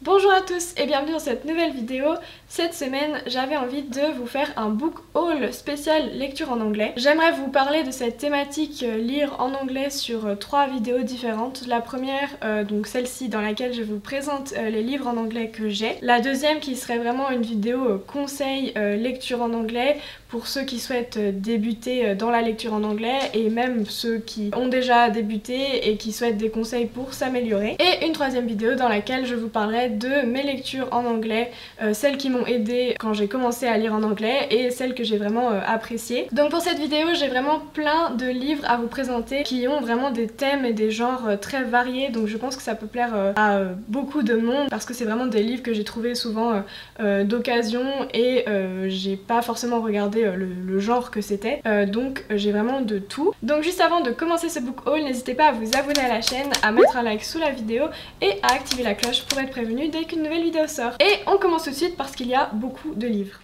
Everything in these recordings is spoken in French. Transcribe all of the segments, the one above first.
Bonjour à tous et bienvenue dans cette nouvelle vidéo. Cette semaine, j'avais envie de vous faire un book haul spécial lecture en anglais. J'aimerais vous parler de cette thématique lire en anglais sur 3 vidéos différentes. La première, donc celle-ci dans laquelle je vous présente les livres en anglais que j'ai. La deuxième qui serait vraiment une vidéo conseil lecture en anglais pour ceux qui souhaitent débuter dans la lecture en anglais et même ceux qui ont déjà débuté et qui souhaitent des conseils pour s'améliorer. Et une troisième vidéo dans laquelle je vous parlerai de mes lectures en anglais, celles qui m'ont aidée quand j'ai commencé à lire en anglais et celles que j'ai vraiment appréciées. Donc pour cette vidéo, j'ai vraiment plein de livres à vous présenter qui ont vraiment des thèmes et des genres très variés, donc je pense que ça peut plaire à beaucoup de monde parce que c'est vraiment des livres que j'ai trouvé souvent d'occasion et j'ai pas forcément regardé le genre que c'était, donc j'ai vraiment de tout. Donc juste avant de commencer ce book haul, n'hésitez pas à vous abonner à la chaîne, à mettre un like sous la vidéo et à activer la cloche pour être prévenu dès qu'une nouvelle vidéo sort. Et on commence tout de suite parce qu'il y a beaucoup de livres.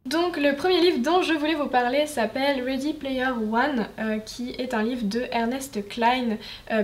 Donc le premier livre dont je voulais vous parler s'appelle Ready Player One, qui est un livre de Ernest Cline,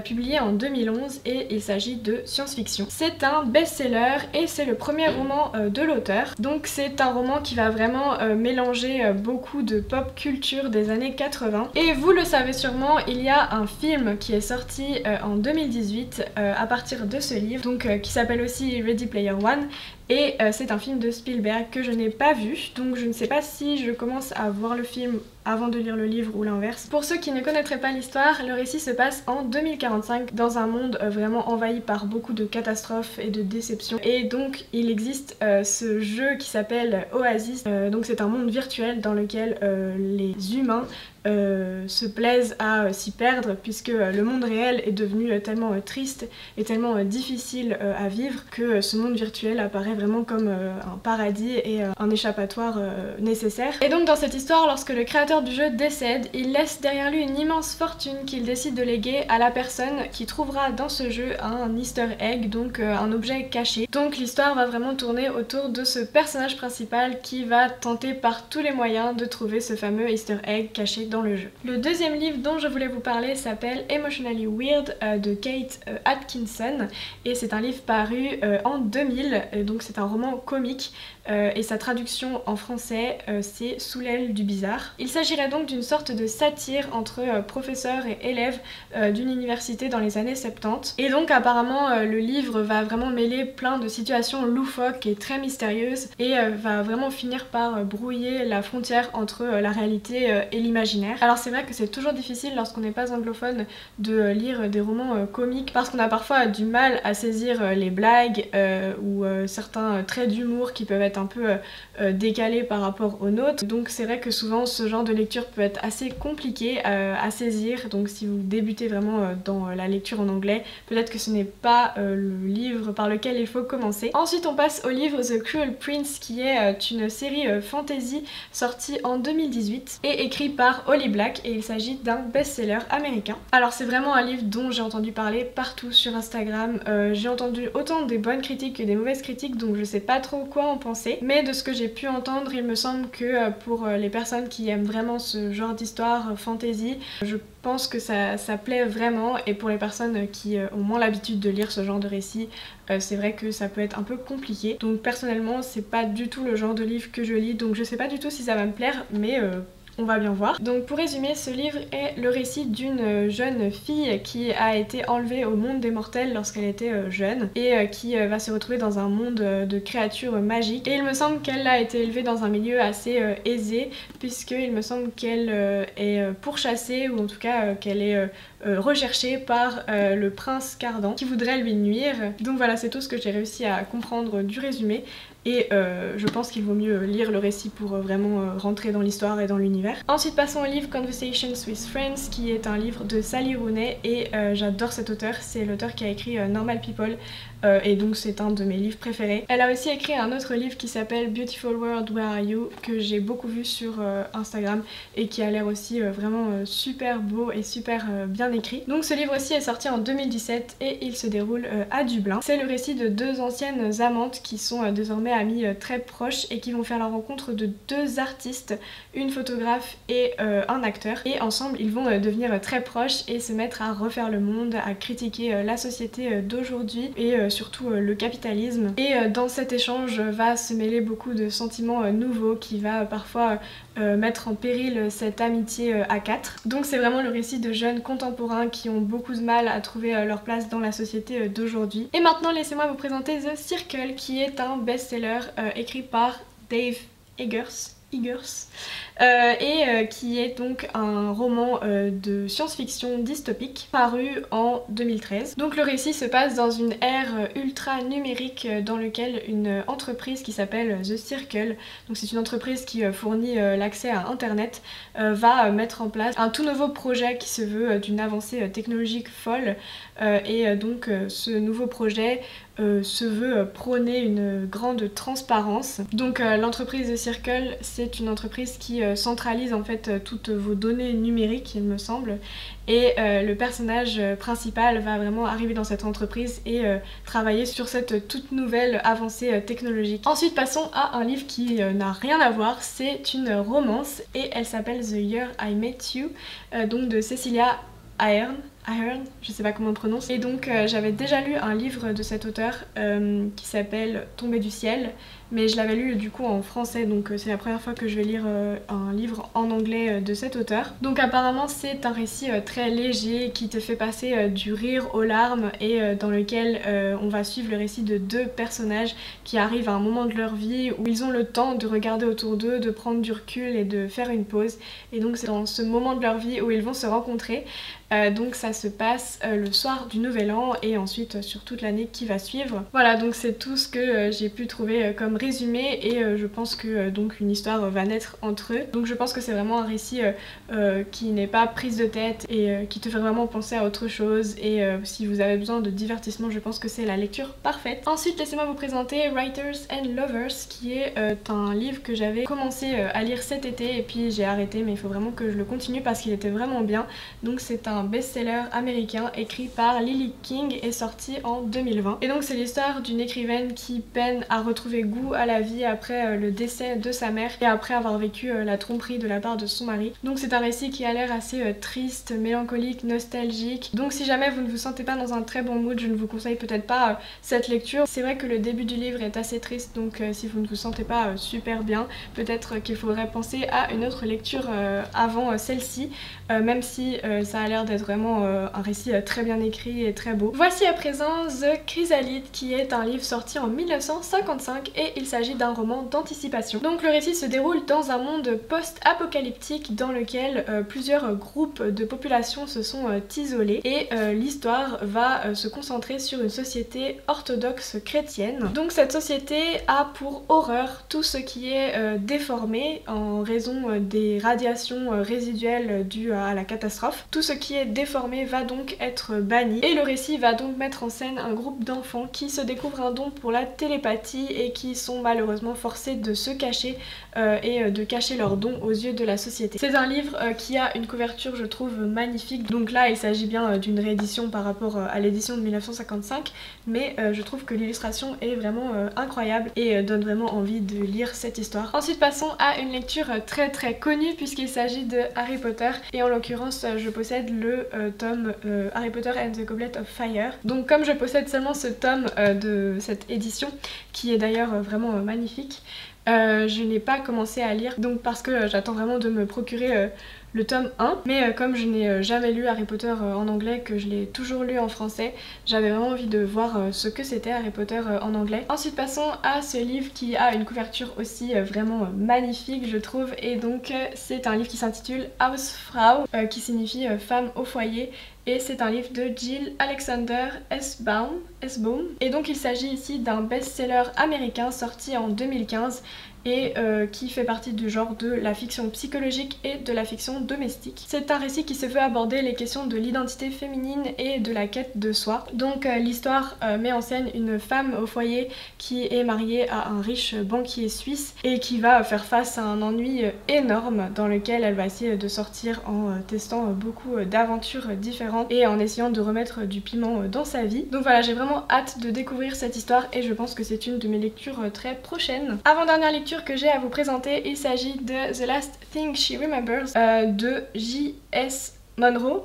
publié en 2011 et il s'agit de science-fiction. C'est un best-seller et c'est le premier roman de l'auteur. Donc c'est un roman qui va vraiment mélanger beaucoup de pop culture des années 80. Et vous le savez sûrement, il y a un film qui est sorti en 2018 à partir de ce livre, donc qui s'appelle aussi Ready Player One. Et c'est un film de Spielberg que je n'ai pas vu, donc je ne sais pas si je commence à voir le film avant de lire le livre ou l'inverse. Pour ceux qui ne connaîtraient pas l'histoire, le récit se passe en 2045 dans un monde vraiment envahi par beaucoup de catastrophes et de déceptions. Et donc il existe ce jeu qui s'appelle Oasis, donc c'est un monde virtuel dans lequel les humains se plaisent à s'y perdre puisque le monde réel est devenu tellement triste et tellement difficile à vivre que ce monde virtuel apparaît vraiment comme un paradis et un échappatoire nécessaire. Et donc dans cette histoire, lorsque le créateur du jeu décède, il laisse derrière lui une immense fortune qu'il décide de léguer à la personne qui trouvera dans ce jeu un easter egg, donc un objet caché. Donc l'histoire va vraiment tourner autour de ce personnage principal qui va tenter par tous les moyens de trouver ce fameux easter egg caché dans le jeu. Le deuxième livre dont je voulais vous parler s'appelle Emotionally Weird de Kate Atkinson et c'est un livre paru en 2000, donc c'est un roman comique et sa traduction en français c'est Sous l'aile du bizarre. Il s'agirait donc d'une sorte de satire entre professeurs et élèves d'une université dans les années 70 et donc apparemment le livre va vraiment mêler plein de situations loufoques et très mystérieuses et va vraiment finir par brouiller la frontière entre la réalité et l'imaginaire. Alors c'est vrai que c'est toujours difficile lorsqu'on n'est pas anglophone de lire des romans comiques parce qu'on a parfois du mal à saisir les blagues ou certains traits d'humour qui peuvent être un peu décalés par rapport aux nôtres. Donc c'est vrai que souvent ce genre de lecture peut être assez compliqué à saisir, donc si vous débutez vraiment dans la lecture en anglais, peut-être que ce n'est pas le livre par lequel il faut commencer. Ensuite on passe au livre The Cruel Prince qui est une série fantasy sortie en 2018 et écrit par Holly Black et il s'agit d'un best-seller américain. Alors c'est vraiment un livre dont j'ai entendu parler partout sur Instagram, j'ai entendu autant des bonnes critiques que des mauvaises critiques, donc je sais pas trop quoi en penser, mais de ce que j'ai pu entendre, il me semble que pour les personnes qui aiment vraiment ce genre d'histoire fantasy, je pense que ça plaît vraiment, et pour les personnes qui ont moins l'habitude de lire ce genre de récit, c'est vrai que ça peut être un peu compliqué. Donc personnellement c'est pas du tout le genre de livre que je lis, donc je sais pas du tout si ça va me plaire, mais on va bien voir. Donc pour résumer, ce livre est le récit d'une jeune fille qui a été enlevée au monde des mortels lorsqu'elle était jeune et qui va se retrouver dans un monde de créatures magiques. Et il me semble qu'elle a été élevée dans un milieu assez aisé puisqu'il me semble qu'elle est pourchassée ou en tout cas qu'elle est recherchée par le prince Cardan qui voudrait lui nuire. Donc voilà, c'est tout ce que j'ai réussi à comprendre du résumé. Et je pense qu'il vaut mieux lire le récit pour vraiment rentrer dans l'histoire et dans l'univers. Ensuite passons au livre Conversations with Friends qui est un livre de Sally Rooney et j'adore cet auteur, c'est l'auteur qui a écrit Normal People et donc c'est un de mes livres préférés. Elle a aussi écrit un autre livre qui s'appelle Beautiful World Where Are You, que j'ai beaucoup vu sur Instagram et qui a l'air aussi vraiment super beau et super bien écrit. Donc ce livre aussi est sorti en 2017 et il se déroule à Dublin. C'est le récit de deux anciennes amantes qui sont désormais amies très proches et qui vont faire la rencontre de deux artistes, une photographe et un acteur, et ensemble ils vont devenir très proches et se mettre à refaire le monde, à critiquer la société d'aujourd'hui et surtout le capitalisme. Et dans cet échange va se mêler beaucoup de sentiments nouveaux qui va parfois mettre en péril cette amitié à quatre. Donc c'est vraiment le récit de jeunes contemporains qui ont beaucoup de mal à trouver leur place dans la société d'aujourd'hui. Et maintenant laissez-moi vous présenter The Circle, qui est un best-seller écrit par Dave Eggers et qui est donc un roman de science-fiction dystopique paru en 2013. Donc le récit se passe dans une ère ultra numérique dans laquelle une entreprise qui s'appelle The Circle, donc c'est une entreprise qui fournit l'accès à internet, va mettre en place un tout nouveau projet qui se veut d'une avancée technologique folle et donc ce nouveau projet se veut prôner une grande transparence. Donc l'entreprise The Circle, c'est une entreprise qui centralise en fait toutes vos données numériques, il me semble, et le personnage principal va vraiment arriver dans cette entreprise et travailler sur cette toute nouvelle avancée technologique. Ensuite passons à un livre qui n'a rien à voir, c'est une romance et elle s'appelle The Year I Met You, donc de Cecilia Ahern, je sais pas comment on prononce. Et donc j'avais déjà lu un livre de cet auteur qui s'appelle Tombé du ciel, mais je l'avais lu du coup en français, donc c'est la première fois que je vais lire un livre en anglais de cet auteur. Donc apparemment c'est un récit très léger qui te fait passer du rire aux larmes et dans lequel on va suivre le récit de deux personnages qui arrivent à un moment de leur vie où ils ont le temps de regarder autour d'eux, de prendre du recul et de faire une pause. Et donc c'est dans ce moment de leur vie où ils vont se rencontrer. Donc ça se passe le soir du nouvel an et ensuite sur toute l'année qui va suivre. Voilà, donc c'est tout ce que j'ai pu trouver comme résumé et je pense que donc une histoire va naître entre eux. Donc je pense que c'est vraiment un récit qui n'est pas prise de tête et qui te fait vraiment penser à autre chose, et si vous avez besoin de divertissement, je pense que c'est la lecture parfaite. Ensuite laissez-moi vous présenter Writers and Lovers, qui est un livre que j'avais commencé à lire cet été et puis j'ai arrêté, mais il faut vraiment que je le continue parce qu'il était vraiment bien. Donc c'est un best-seller américain écrit par Lily King et sorti en 2020. Et donc c'est l'histoire d'une écrivaine qui peine à retrouver goût à la vie après le décès de sa mère et après avoir vécu la tromperie de la part de son mari. Donc c'est un récit qui a l'air assez triste, mélancolique, nostalgique. Donc si jamais vous ne vous sentez pas dans un très bon mood, je ne vous conseille peut-être pas cette lecture. C'est vrai que le début du livre est assez triste, donc si vous ne vous sentez pas super bien, peut-être qu'il faudrait penser à une autre lecture avant celle-ci, même si ça a l'air d'être vraiment un récit très bien écrit et très beau. Voici à présent The Chrysalide, qui est un livre sorti en 1955 et il s'agit d'un roman d'anticipation. Donc le récit se déroule dans un monde post-apocalyptique dans lequel plusieurs groupes de population se sont isolés et l'histoire va se concentrer sur une société orthodoxe chrétienne. Donc cette société a pour horreur tout ce qui est déformé en raison des radiations résiduelles dues à la catastrophe. Tout ce qui est déformé va donc être banni et le récit va donc mettre en scène un groupe d'enfants qui se découvrent un don pour la télépathie et qui sont malheureusement forcés de se cacher et de cacher leurs dons aux yeux de la société. C'est un livre qui a une couverture, je trouve, magnifique. Donc là il s'agit bien d'une réédition par rapport à l'édition de 1955, mais je trouve que l'illustration est vraiment incroyable et donne vraiment envie de lire cette histoire. Ensuite passons à une lecture très connue puisqu'il s'agit de Harry Potter et en l'occurrence je possède le tome Harry Potter and the Goblet of Fire. Donc comme je possède seulement ce tome de cette édition qui est d'ailleurs vraiment magnifique, je n'ai pas commencé à lire, donc parce que j'attends vraiment de me procurer le tome 1, mais comme je n'ai jamais lu Harry Potter en anglais, que je l'ai toujours lu en français, j'avais vraiment envie de voir ce que c'était Harry Potter en anglais. Ensuite passons à ce livre qui a une couverture aussi vraiment magnifique je trouve, et donc c'est un livre qui s'intitule Hausfrau, qui signifie femme au foyer. et c'est un livre de Jill Alexander Essbaum. Et donc il s'agit ici d'un best-seller américain sorti en 2015 et qui fait partie du genre de la fiction psychologique et de la fiction domestique. C'est un récit qui se veut aborder les questions de l'identité féminine et de la quête de soi. Donc l'histoire met en scène une femme au foyer qui est mariée à un riche banquier suisse et qui va faire face à un ennui énorme dans lequel elle va essayer de sortir en testant beaucoup d'aventures différentes et en essayant de remettre du piment dans sa vie. Donc voilà, j'ai vraiment hâte de découvrir cette histoire et je pense que c'est une de mes lectures très prochaines. Avant-dernière lecture que j'ai à vous présenter, il s'agit de The Last Thing She Remembers de J.S. Monroe.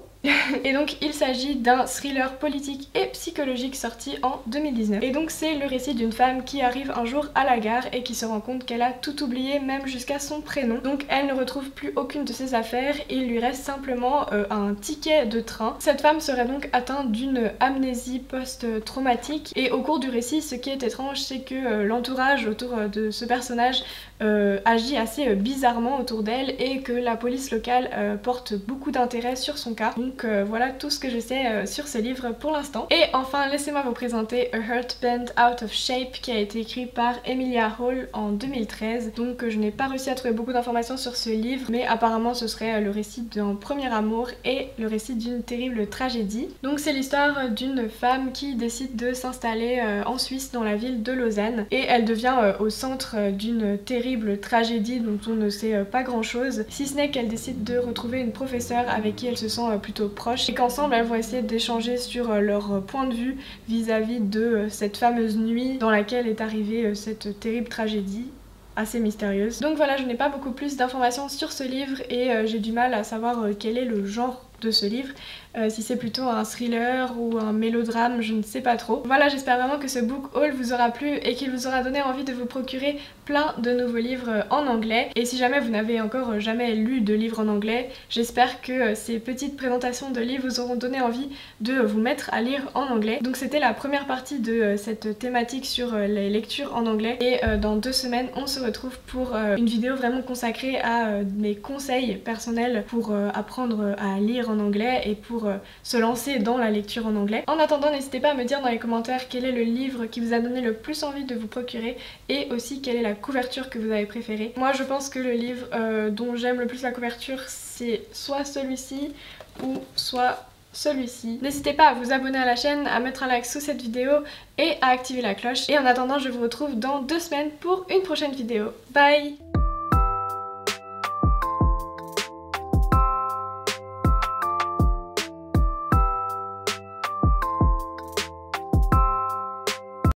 Et donc il s'agit d'un thriller politique et psychologique sorti en 2019. Et donc c'est le récit d'une femme qui arrive un jour à la gare et qui se rend compte qu'elle a tout oublié, même jusqu'à son prénom. Donc elle ne retrouve plus aucune de ses affaires et il lui reste simplement un ticket de train. Cette femme serait donc atteinte d'une amnésie post-traumatique et au cours du récit, ce qui est étrange, c'est que l'entourage autour de ce personnage agit assez bizarrement autour d'elle et que la police locale porte beaucoup d'intérêt sur son cas. Donc voilà tout ce que je sais sur ce livre pour l'instant. Et enfin, laissez-moi vous présenter A Heart Bent Out of Shape qui a été écrit par Emilia Hall en 2013. Donc je n'ai pas réussi à trouver beaucoup d'informations sur ce livre, mais apparemment ce serait le récit d'un premier amour et le récit d'une terrible tragédie. Donc c'est l'histoire d'une femme qui décide de s'installer en Suisse dans la ville de Lausanne et elle devient au centre d'une terrible tragédie dont on ne sait pas grand chose, si ce n'est qu'elle décide de retrouver une professeure avec qui elle se sent plutôt proche et qu'ensemble elles vont essayer d'échanger sur leur point de vue vis-à-vis de cette fameuse nuit dans laquelle est arrivée cette terrible tragédie assez mystérieuse. Donc voilà, je n'ai pas beaucoup plus d'informations sur ce livre et j'ai du mal à savoir quel est le genre de ce livre, si c'est plutôt un thriller ou un mélodrame, je ne sais pas trop. Voilà, j'espère vraiment que ce book haul vous aura plu et qu'il vous aura donné envie de vous procurer plein de nouveaux livres en anglais. Et si jamais vous n'avez encore jamais lu de livres en anglais, j'espère que ces petites présentations de livres vous auront donné envie de vous mettre à lire en anglais. Donc c'était la première partie de cette thématique sur les lectures en anglais et dans 2 semaines on se retrouve pour une vidéo vraiment consacrée à mes conseils personnels pour apprendre à lire en anglais et pour se lancer dans la lecture en anglais. En attendant, n'hésitez pas à me dire dans les commentaires quel est le livre qui vous a donné le plus envie de vous procurer et aussi quelle est la couverture que vous avez préférée. Moi je pense que le livre dont j'aime le plus la couverture c'est soit celui-ci ou soit celui-ci. N'hésitez pas à vous abonner à la chaîne, à mettre un like sous cette vidéo et à activer la cloche. Et en attendant, je vous retrouve dans 2 semaines pour une prochaine vidéo. Bye!